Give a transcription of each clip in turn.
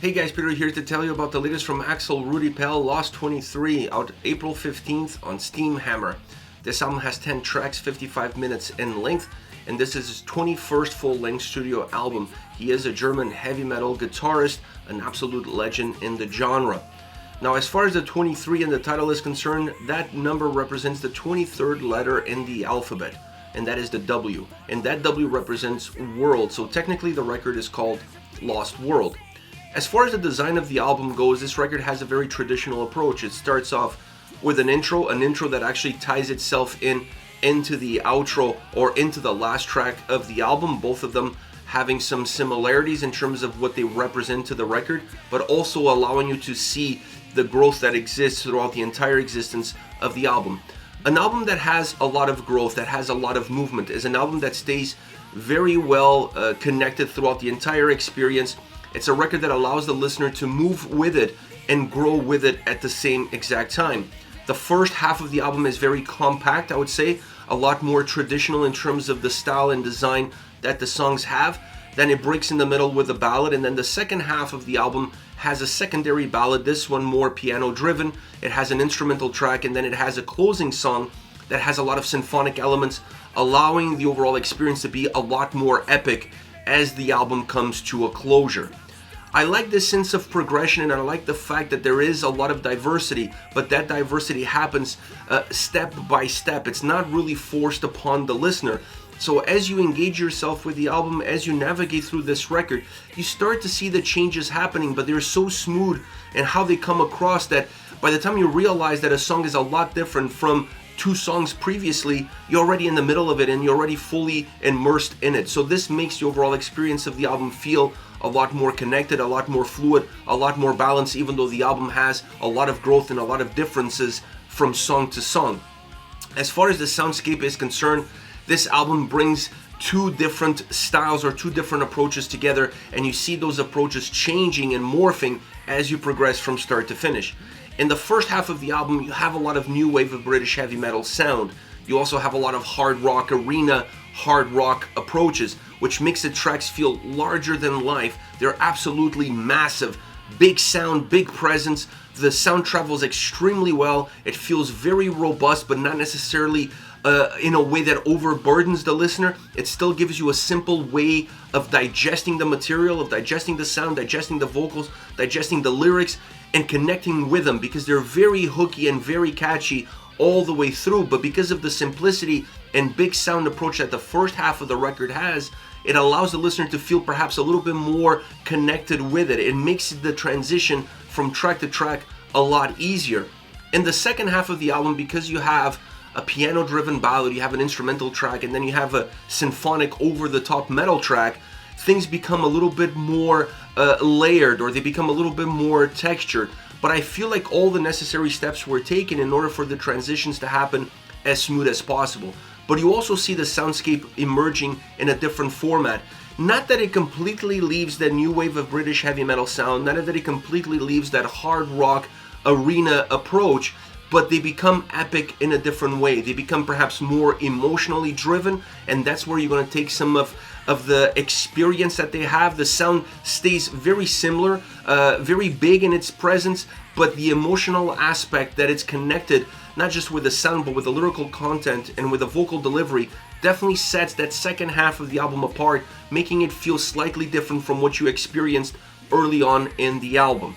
Hey guys, Peter here to tell you about the latest from Axel Rudi Pell, Lost 23, out April 15th on Steam Hammer. This album has 10 tracks, 55 minutes in length, and this is his 21st full-length studio album. He is a German heavy metal guitarist, an absolute legend in the genre. Now, as far as the 23 in the title is concerned, that number represents the 23rd letter in the alphabet, and that is the W. And that W represents world, so technically the record is called Lost World. As far as the design of the album goes, this record has a very traditional approach. It starts off with an intro that actually ties itself into the outro or into the last track of the album, both of them having some similarities in terms of what they represent to the record, but also allowing you to see the growth that exists throughout the entire existence of the album. An album that has a lot of growth, that has a lot of movement, is an album that stays very well connected throughout the entire experience. It's a record that allows the listener to move with it and grow with it at the same exact time. The first half of the album is very compact, I would say, a lot more traditional in terms of the style and design that the songs have. Then it breaks in the middle with a ballad, and then the second half of the album has a secondary ballad, this one more piano driven. It has an instrumental track, and then it has a closing song that has a lot of symphonic elements, allowing the overall experience to be a lot more epic as the album comes to a closure. I like this sense of progression, and I like the fact that there is a lot of diversity, but that diversity happens step by step. It's not really forced upon the listener. So as you engage yourself with the album, as you navigate through this record, you start to see the changes happening, but they're so smooth in how they come across that by the time you realize that a song is a lot different from two songs previously, you're already in the middle of it and you're already fully immersed in it. So this makes the overall experience of the album feel a lot more connected, a lot more fluid, a lot more balanced, even though the album has a lot of growth and a lot of differences from song to song. As far as the soundscape is concerned, this album brings two different styles or two different approaches together, and you see those approaches changing and morphing as you progress from start to finish. In the first half of the album, you have a lot of new wave of British heavy metal sound. You also have a lot of hard rock, arena, hard rock approaches, which makes the tracks feel larger than life. They're absolutely massive, big sound, big presence. The sound travels extremely well. It feels very robust, but not necessarily in a way that overburdens the listener. It still gives you a simple way of digesting the material, of digesting the sound, digesting the vocals, digesting the lyrics, and connecting with them, because they're very hooky and very catchy all the way through. But because of the simplicity and big sound approach that the first half of the record has, it allows the listener to feel perhaps a little bit more connected with it. It makes the transition from track to track a lot easier. In the second half of the album, because you have a piano-driven ballad, you have an instrumental track, and then you have a symphonic over-the-top metal track, things become a little bit more layered, or they become a little bit more textured. But I feel like all the necessary steps were taken in order for the transitions to happen as smooth as possible. But you also see the soundscape emerging in a different format. Not that it completely leaves the new wave of British heavy metal sound, not that it completely leaves that hard rock arena approach, but they become epic in a different way. They become perhaps more emotionally driven, and that's where you're going to take some of the experience that they have. The sound stays very similar, very big in its presence, but the emotional aspect that it's connected, not just with the sound, but with the lyrical content and with the vocal delivery, definitely sets that second half of the album apart, making it feel slightly different from what you experienced early on in the album.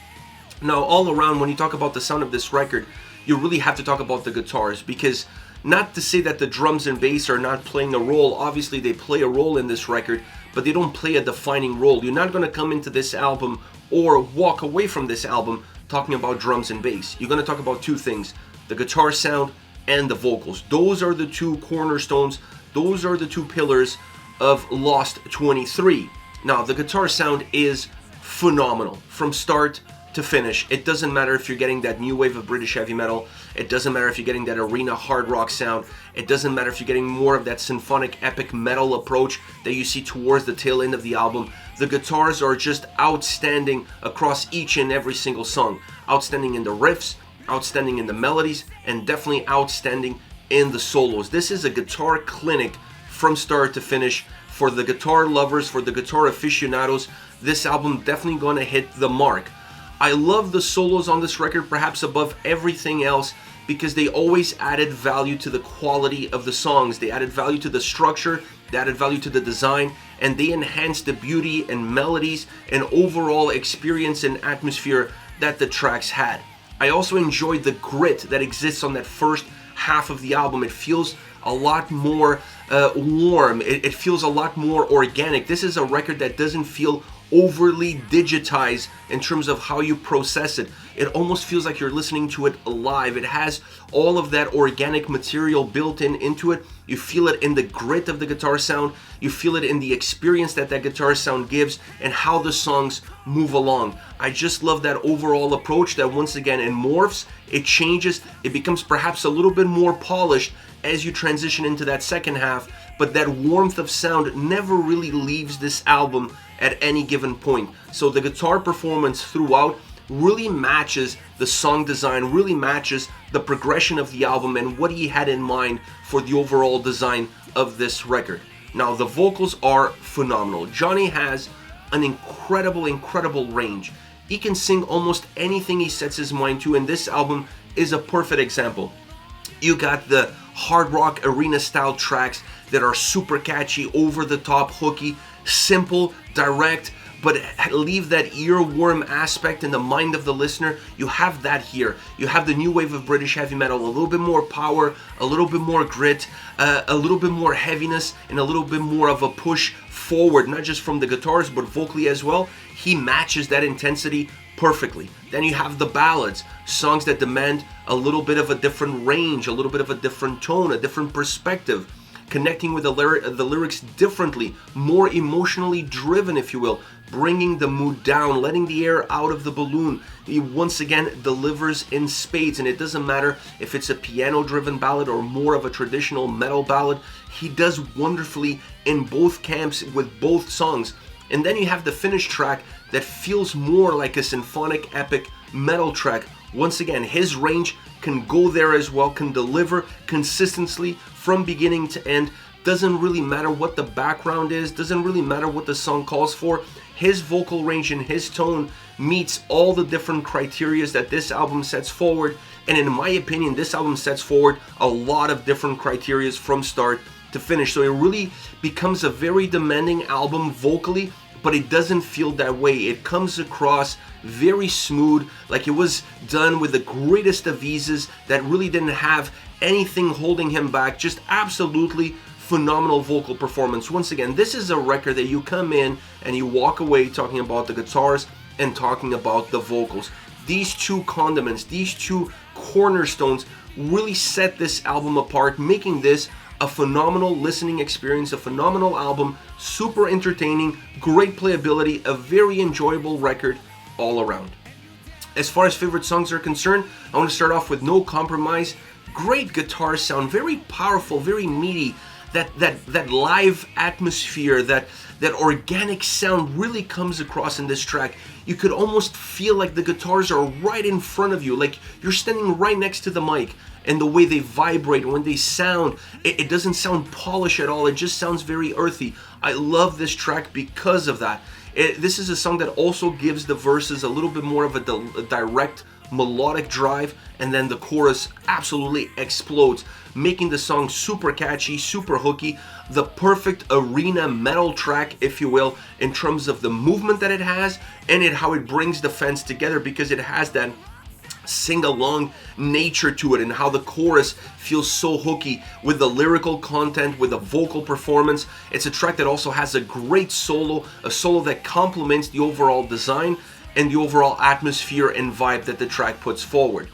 Now, all around, when you talk about the sound of this record, you really have to talk about the guitars, because not to say that the drums and bass are not playing a role. Obviously they play a role in this record, but they don't play a defining role. You're not going to come into this album or walk away from this album talking about drums and bass. You're going to talk about two things: the guitar sound and the vocals. Those are the two cornerstones. Those are the two pillars of Lost 23. Now, the guitar sound is phenomenal from start to finish. It doesn't matter if you're getting that new wave of British heavy metal. It doesn't matter if you're getting that arena hard rock sound. It doesn't matter if you're getting more of that symphonic epic metal approach that you see towards the tail end of the album. The guitars are just outstanding across each and every single song. Outstanding in the riffs, outstanding in the melodies, and definitely outstanding in the solos. This is a guitar clinic from start to finish for the guitar lovers, for the guitar aficionados. this album definitely gonna hit the mark. I love the solos on this record perhaps above everything else because they always added value to the quality of the songs. They added value to the structure, they added value to the design, and they enhanced the beauty and melodies and overall experience and atmosphere that the tracks had. I also enjoyed the grit that exists on that first half of the album. It feels a lot more warm. It feels a lot more organic. This is a record that doesn't feel overly digitized in terms of how you process it. It almost feels like you're listening to it live. It has all of that organic material built into it. You feel it in the grit of the guitar sound. You feel it in the experience that guitar sound gives and how the songs move along. I just love that overall approach that once again it morphs, it changes, it becomes perhaps a little bit more polished as you transition into that second half, but that warmth of sound never really leaves this album at any given point. So the guitar performance throughout really matches the song design, really matches the progression of the album and what he had in mind for the overall design of this record. Now the vocals are phenomenal. Johnny has an incredible range. He can sing almost anything he sets his mind to, and this album is a perfect example. You got the hard rock arena style tracks that are super catchy, over the top, hooky, simple, direct, but leave that earworm aspect in the mind of the listener. You have that here. You have the new wave of British heavy metal, a little bit more power, a little bit more grit, a little bit more heaviness, and a little bit more of a push forward, not just from the guitars, but vocally as well. He matches that intensity perfectly. Then you have the ballads, songs that demand a little bit of a different range, a little bit of a different tone, a different perspective, connecting with the lyrics differently, more emotionally driven, if you will, bringing the mood down, letting the air out of the balloon. He once again delivers in spades, and it doesn't matter if it's a piano-driven ballad or more of a traditional metal ballad. He does wonderfully in both camps with both songs. And then you have the finished track that feels more like a symphonic epic metal track. Once again, his range can go there as well, can deliver consistently from beginning to end. Doesn't really matter what the background is, doesn't really matter what the song calls for. His vocal range and his tone meets all the different criteria that this album sets forward. And in my opinion, this album sets forward a lot of different criteria from start to finish. So it really becomes a very demanding album vocally, but it doesn't feel that way. It comes across very smooth, like it was done with the greatest of eases, that really didn't have anything holding him back. Just absolutely phenomenal vocal performance. Once again, this is a record that you come in and you walk away talking about the guitars and talking about the vocals. These two condiments, these two cornerstones really set this album apart, making this a phenomenal listening experience, a phenomenal album, super entertaining, great playability, a very enjoyable record all around. As far as favorite songs are concerned, I want to start off with No Compromise. Great guitar sound, very powerful, very meaty. That live atmosphere, that organic sound really comes across in this track. You could almost feel like the guitars are right in front of you, like you're standing right next to the mic. And the way they vibrate, when they sound, it doesn't sound polished at all. It just sounds very earthy. I love this track because of that. This is a song that also gives the verses a little bit more of a direct melodic drive, and then the chorus absolutely explodes, making the song super catchy, super hooky, the perfect arena metal track, if you will, in terms of the movement that it has and how it brings the fans together, because it has that sing-along nature to it, and how the chorus feels so hooky with the lyrical content, with the vocal performance. It's a track that also has a great solo, a solo that complements the overall design and the overall atmosphere and vibe that the track puts forward.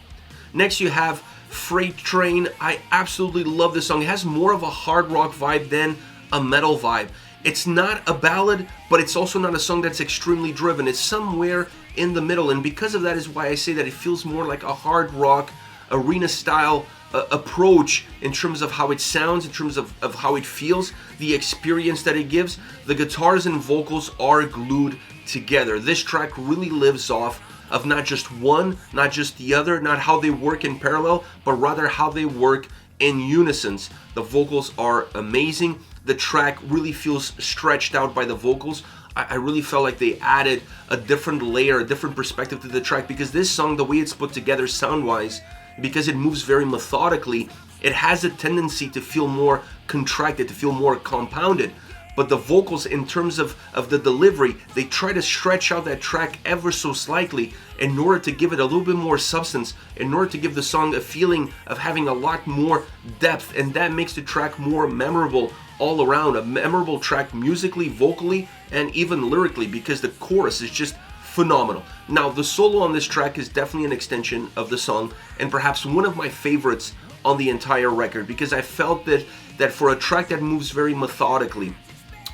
Next you have Freight Train. I absolutely love this song. It has more of a hard rock vibe than a metal vibe. It's not a ballad, but it's also not a song that's extremely driven. It's somewhere in the middle, and because of that is why I say that it feels more like a hard rock arena style approach in terms of how it sounds, in terms of how it feels, the experience that it gives. The guitars and vocals are glued together. This track really lives off of not just one, not just the other, not how they work in parallel, but rather how they work in unison. The vocals are amazing. The track really feels stretched out by the vocals. I really felt like they added a different layer, a different perspective to the track, because this song, the way it's put together sound-wise, because it moves very methodically, it has a tendency to feel more contracted, to feel more compounded. But the vocals, in terms of the delivery, they try to stretch out that track ever so slightly in order to give it a little bit more substance, in order to give the song a feeling of having a lot more depth, and that makes the track more memorable all around. A memorable track musically, vocally, and even lyrically, because the chorus is just phenomenal. Now, the solo on this track is definitely an extension of the song, and perhaps one of my favorites on the entire record, because I felt that for a track that moves very methodically,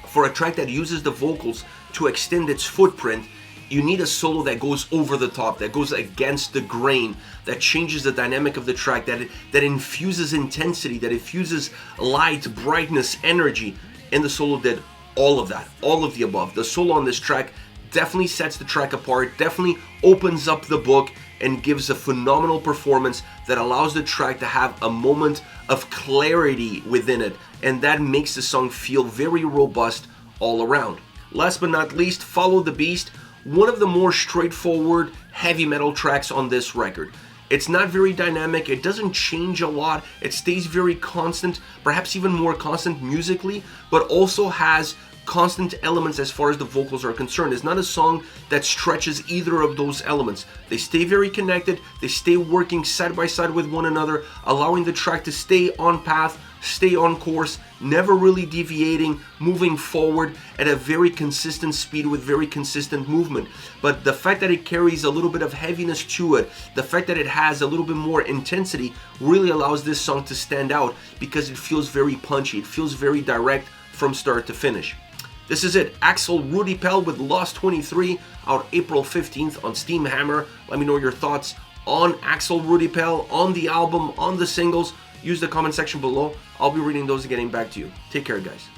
for a track that uses the vocals to extend its footprint, you need a solo that goes over the top, that goes against the grain, that changes the dynamic of the track, that infuses intensity, that infuses light, brightness, energy. And the solo did all of that, all of the above. The solo on this track definitely sets the track apart, definitely opens up the book, and gives a phenomenal performance that allows the track to have a moment of clarity within it, and that makes the song feel very robust all around. Last but not least, Follow the Beast, one of the more straightforward heavy metal tracks on this record. It's not very dynamic, it doesn't change a lot, it stays very constant, perhaps even more constant musically, but also has constant elements as far as the vocals are concerned. It's not a song that stretches either of those elements. They stay very connected, they stay working side by side with one another, allowing the track to stay on path, stay on course, never really deviating, moving forward at a very consistent speed with very consistent movement. But the fact that it carries a little bit of heaviness to it, the fact that it has a little bit more intensity, really allows this song to stand out, because it feels very punchy, it feels very direct from start to finish. This is it, Axel Rudi Pell with Lost 23, out April 15th on Steam Hammer. Let me know your thoughts on Axel Rudi Pell, on the album, on the singles. Use the comment section below. I'll be reading those and getting back to you. Take care, guys.